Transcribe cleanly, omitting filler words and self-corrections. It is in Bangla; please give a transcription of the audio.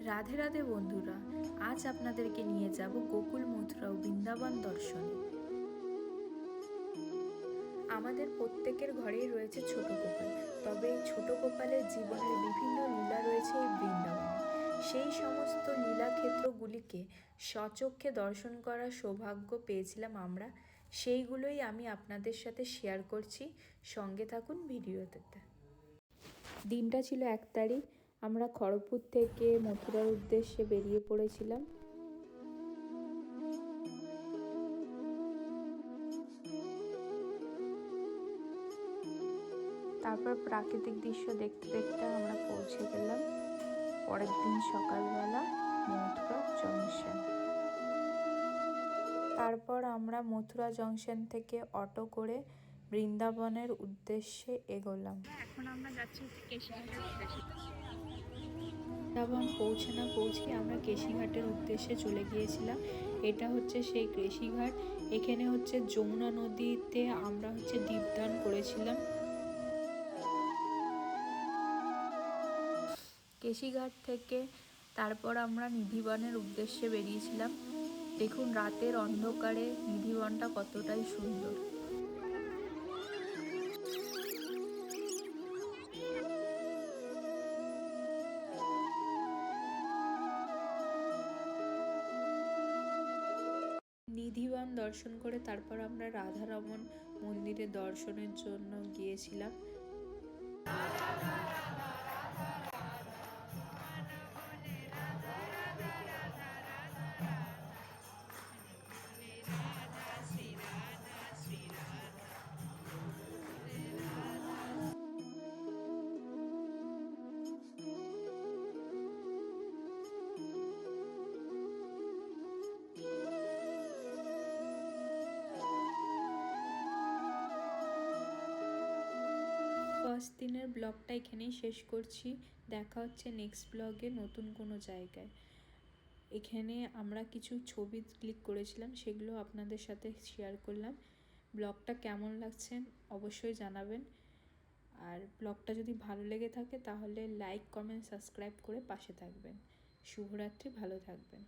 রাধে রাধে বন্ধুরা, আজ আপনাদেরকে নিয়ে যাব গোকুল মথুরা ও বৃন্দাবন দর্শনে। আমাদের প্রত্যেকের ঘরেই রয়েছে ছোট গোপাল, তবে এই ছোট গোপালের জীবনের বিভিন্ন লীলা রয়েছে এই বৃন্দাবনে। সেই সমস্ত লীলাক্ষেত্রগুলিকে স্বচক্ষে দর্শন করার সৌভাগ্য পেয়েছিলাম আমরা, সেইগুলোই আমি আপনাদের সাথে শেয়ার করছি। সঙ্গে থাকুন ভিডিওতে। দিনটা ছিল 1 তারিখ। আমরা খড়গপুর থেকে মথুরার উদ্দেশ্যে বেরিয়ে পড়েছিলাম। তারপর প্রাকৃতিক দৃশ্য দেখতে দেখতে আমরা পৌঁছে গেলাম পরের দিন সকালবেলা মথুরা জংশন। তারপর আমরা মথুরা জংশন থেকে অটো করে বৃন্দাবনের উদ্দেশ্যে এগোলাম। এখন আমরা যাচ্ছি কেশিঘাটের উদ্দেশ্যে। বৃন্দাবন পৌঁছে না পৌঁছে আমরা কেশিঘাটের উদ্দেশ্যে চলে গিয়েছিলাম। এটা হচ্ছে সেই কেশিঘাট। এখানে হচ্ছে যমুনা নদীতে আমরা দীপদান করেছিলাম। কেশিঘাট থেকে তারপর আমরা নিধিবনের উদ্দেশ্যে বেরিয়েছিলাম। দেখুন রাতের অন্ধকারে নিধিবনটা কতটাই সুন্দর। নিধিবন দর্শন করে তারপর আমরা রাধারমণ মন্দিরে দর্শনের জন্য গিয়েছিলাম। ফার্স্ট দিনের ব্লগটা এখানেই শেষ করছি। দেখা হচ্ছে নেক্সট ব্লগে নতুন কোনো জায়গায়। এখানে আমরা কিছু ছবি ক্লিক করেছিলাম, সেগুলো আপনাদের সাথে শেয়ার করলাম। ব্লগটা কেমন লাগছে অবশ্যই জানাবেন। আর ব্লগটা যদি ভালো লেগে থাকে তাহলে লাইক, কমেন্ট, সাবস্ক্রাইব করে পাশে থাকবেন। শুভরাত্রি, ভালো থাকবেন।